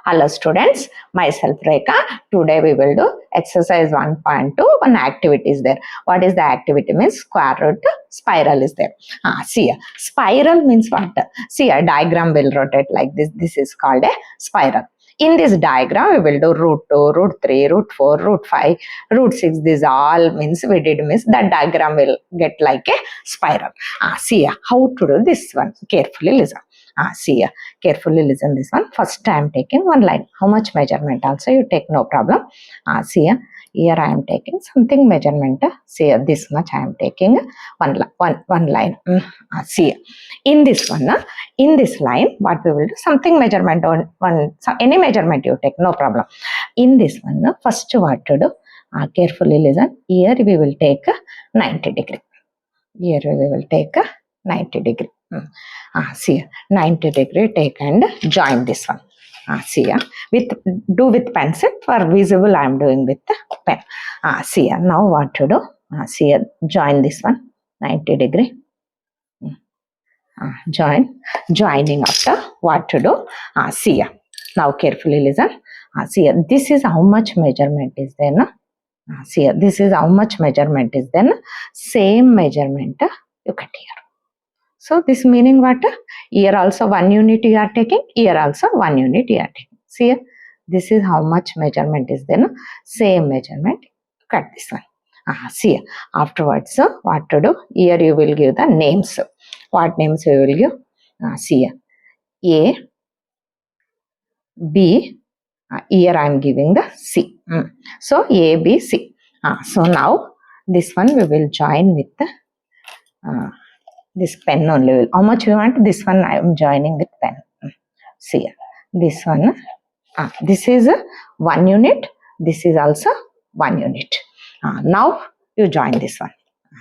Hello students, myself Rekha. Today we will do exercise 1.2. One activity is there. What is the activity? Means square root spiral is there. See, spiral means what? See, a diagram will rotate like this. This is called a spiral. In this diagram, we will do root 2, root 3, root 4, root 5, root 6. This all means we did means that diagram will get like a spiral. See how to do this one. Carefully listen. See carefully listen this one. First I am taking one line. How much measurement also you take, no problem. See here I am taking something measurement. See this much I am taking one line. See in this one, in this line what we will do, something measurement on any measurement you take, no problem. In this one first what to do, carefully listen. Here we will take 90 degree. Here we will take 90 degree. See 90 degree take and join this one. See with pencil. For visible I am doing with the pen. See now what to do, see join this one 90 degree. Joining after what to do, see now carefully listen. See this is how much measurement is there, no? See this is how much measurement is then same measurement you cut here. So this meaning what? Here also 1 unit you are taking, here also 1 unit you are taking. See this is how much measurement is then same measurement, cut this one. See afterwards what to do, here you will give the names. What names you will give? See A, B, here I am giving the C. So A, B, C. So now this one we will join with the this pen only. How much you want? This one I am joining with pen. See this one. This is 1 unit. This is also 1 unit. Now you join this one.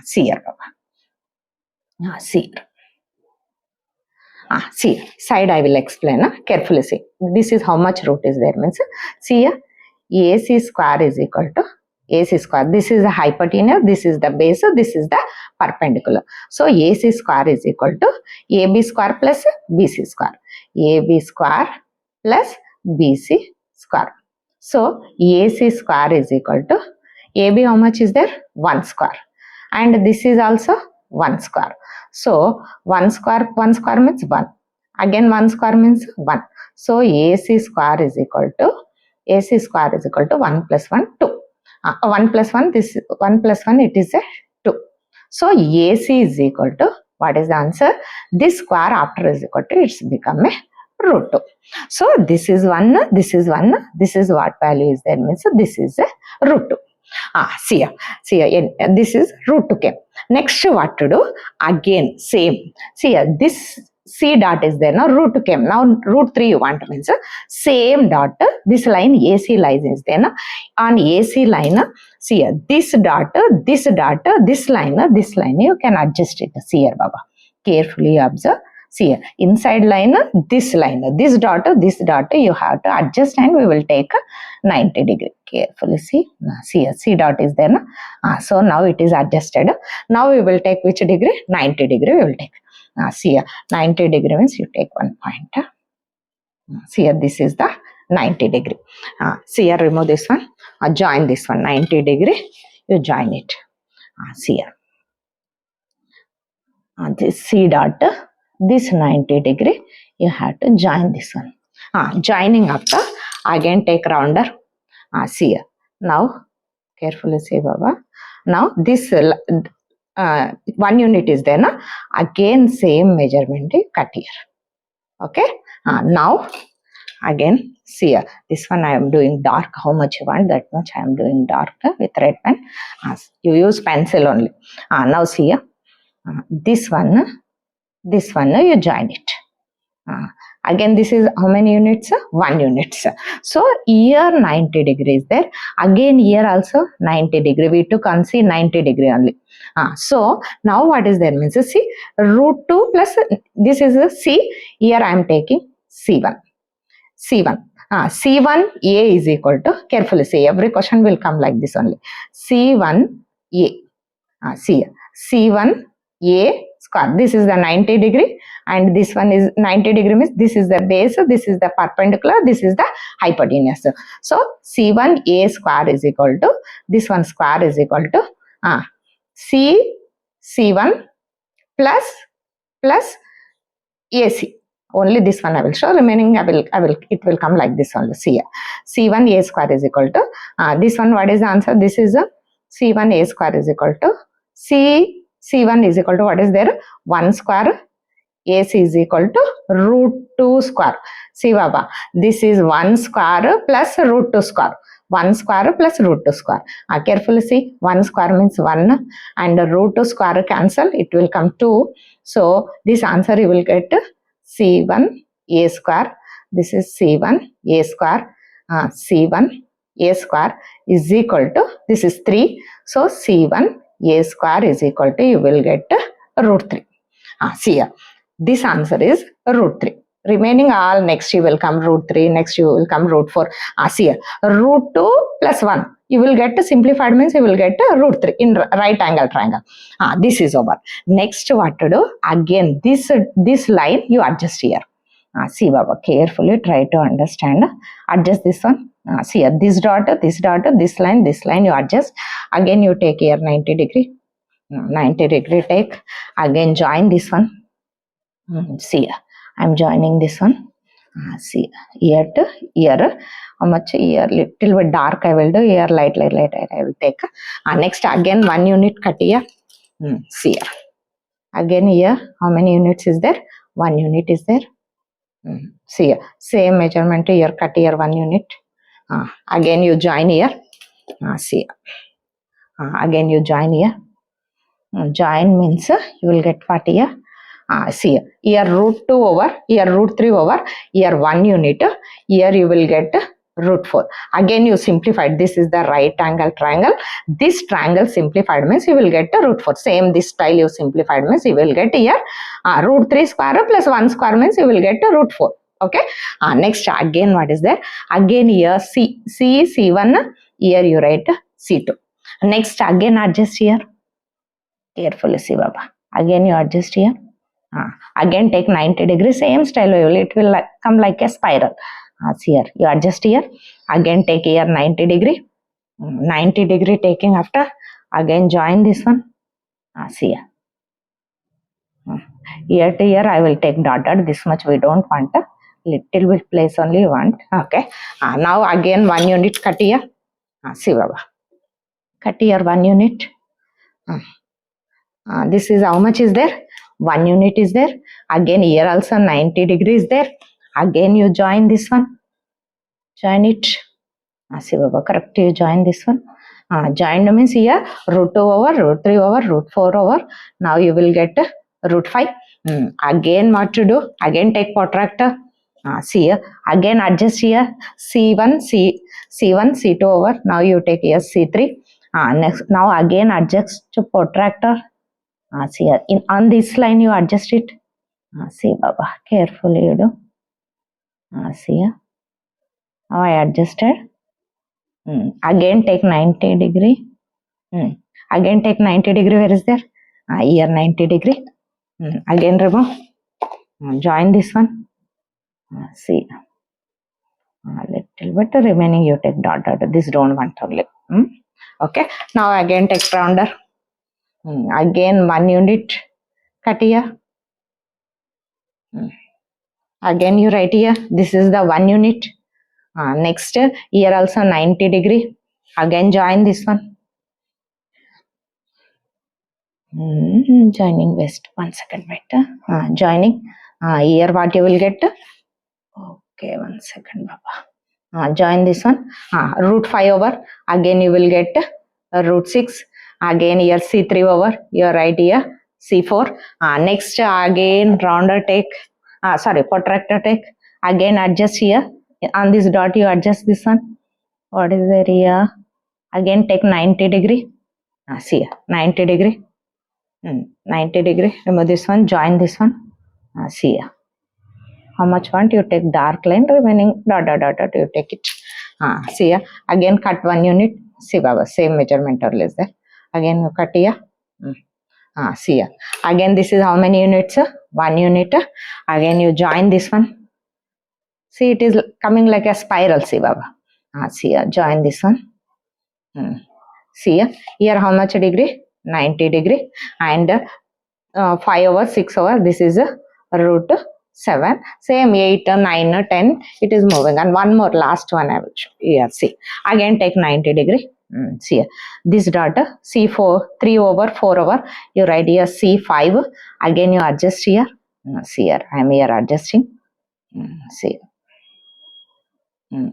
See here, Baba. See. See side I will explain. Carefully see. This is how much root is there. Means see here. AC square is equal to AC square. This is the hypotenuse, this is the base, this is the perpendicular. So AC square is equal to AB square plus BC square. AB square plus BC square. So AC square is equal to AB, how much is there? 1 square. And this is also 1 square. So 1 square means 1. Again 1 square means 1. So AC square is equal to 1 plus 1, 2. 1 plus 1, this 1 plus 1, it is a 2. So AC is equal to, what is the answer? This square after is equal to, it's become a root 2. So this is 1, this is 1, this is what value is there, means this is a root 2. See here, this is root 2 came. Next what to do? Again same. See here, this C dot is there, now root 2 came. Now root 3 you want, means same dot, this line AC line is there. Now on AC line, see here, this dot, this line you can adjust it. See here, Baba. Carefully observe. See here, inside line, this dot you have to adjust and we will take 90 degree. Carefully see. See here, C dot is there. So now it is adjusted. Now we will take which degree? 90 degree we will take. See here, 90 degree means you take 1 point. See here, this is the 90 degree. See here, remove this one. Join this one, 90 degree. You join it. See here. This C dot, this 90 degree, you have to join this one. Joining after, again take rounder. See here. Now, carefully see, Baba. Now, this 1 unit is there, na? Again same measurement cut here. Okay. Now again see here, this one I am doing dark. How much you want, that much I am doing dark with red pen. You use pencil only. Now see here, this one you join it. Again this is how many units? 1 unit. So here 90 degrees there. Again here also 90 degree. We took on C 90 degree only. So now what is there? Means see root 2 plus this is a C. Here I am taking C1. C1 A is equal to, carefully see, every question will come like this only. C1 A. See C1 A square. This is the 90 degree and this one is 90 degree means this is the base, this is the perpendicular, this is the hypotenuse. So C1A square is equal to this one square is equal to C1 plus AC. Only this one I will show, remaining it will come like this only. See, C1A square is equal to this one. What is the answer? This is a C1A square is equal to C1 is equal to what is there? 1 square. AC is equal to root 2 square. See Baba, this is 1 square plus root 2 square. 1 square plus root 2 square. Carefully see, 1 square means 1 and root 2 square cancel, it will come 2. So this answer you will get C1A square. This is C1A square. C1A square is equal to, this is 3. So C1A square is equal to, you will get root 3. See here, this answer is root 3. Remaining all next you will come root 3, next you will come root 4. See here, root 2 plus 1. You will get simplified means you will get root 3 in right angle triangle. This is over. Next what to do? Again this line you adjust here. See Baba, carefully try to understand. Adjust this one. See here, this dot, this line you adjust. Again you take here 90 degree. 90 degree take. Again join this one. See here, I am joining this one. See here to here. How much here? Little bit dark I will do. Here light I will take. Next again 1 unit cut here. See here. Again here, how many units is there? 1 unit is there. See here, same measurement here, cut here 1 unit. Again you join here. See here. Again you join here. Join means you will get what here? See here root 2 over, here root 3 over, here 1 unit, here you will get root 4. Again you simplified, this is the right angle triangle. This triangle simplified means you will get root 4. Same this style you simplified means you will get here root 3 square plus 1 square means you will get root 4. Okay. Next again what is there? Again here C1, here you write C2. Next again adjust here. Carefully see Baba. Again you adjust here. Again take 90 degrees, same style it will come like a spiral. See here, you adjust here. Again take here 90 degree. 90 degree taking after. Again join this one. See here. Here to here I will take dotted. This much we don't want. Little bit place only you want. Okay. Now again 1 unit cut here. See Baba. Cut here 1 unit. This is how much is there? 1 unit is there. Again here also 90 degrees there. Again you join this one. Join it. See Baba, correct, you join this one. Joined means here root 2 over, root 3 over, root 4 over. Now you will get root 5. Again what to do? Again take protractor. See here. Again adjust here. C1, C2 over. Now you take here C3. Next, now again adjust to protractor. See here, on this line you adjust it. See Baba, carefully you do. See here, how I adjusted. Again take 90 degree. Again take 90 degree, where is there? Here 90 degree. Again remove. Join this one. See, little bit remaining you take dot. This don't want only. Okay, now again take rounder. Again 1 unit cut here. Again you write here, this is the 1 unit. Next here also 90 degree. Again join this one. Joining west. 1 second wait. Joining. Here what you will get? Okay, 1 second Baba. Join this one. Root 5 over. Again you will get root 6. Again here C3 over. Here right here C4. Next again rounder take. Protractor take. Again adjust here. On this dot you adjust this one. What is there here? Again take 90 degree. See here, 90 degree. 90 degree. Remove this one. Join this one. See here. How much want you take dark line, remaining dot you take it. See here. Again cut 1 unit. See Baba, same measurement or less there. Again you cut here. See here. Again, this is how many units? 1 unit. Again, you join this one. See, it is coming like a spiral. See, Baba. See here. Join this one. See here how much degree? 90 degree. And 5 over 6 over, this is root 7. Same 8, 9, 10, it is moving. And one more, last one I will show. Here, see. Again, take 90 degree. See here. This dot, C4, 3 over 4 over, you write here C5. Again, you adjust here. See here, I am here adjusting. See.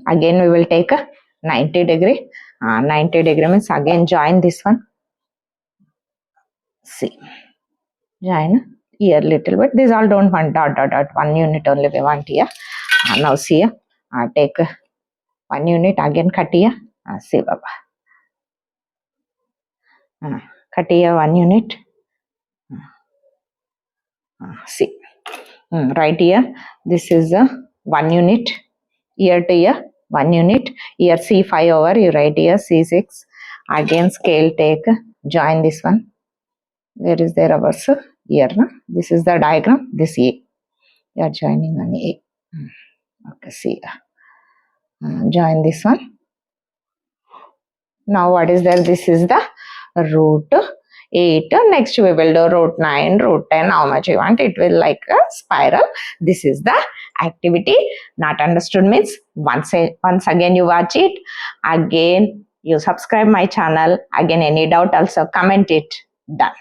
Again, we will take 90 degree. 90 degree means again join this one. See. Join here little bit. These all don't want dot dot dot. 1 unit only we want here. Now see here. Take 1 unit again cut here. See Baba. Cut here 1 unit. See. Right here. This is 1 unit. Here to here 1 unit. Here C5 over. You write here C6. Again scale take. Join this one. Where is there our here? No? This is the diagram. This A. You are joining on A. Okay, see. Join this one. Now what is there? This is the root 8. Next we will do root 9, root 10. How much you want? It will like a spiral. This is the activity. Not understood means once again you watch it. Again you subscribe my channel. Again any doubt also comment it. Done.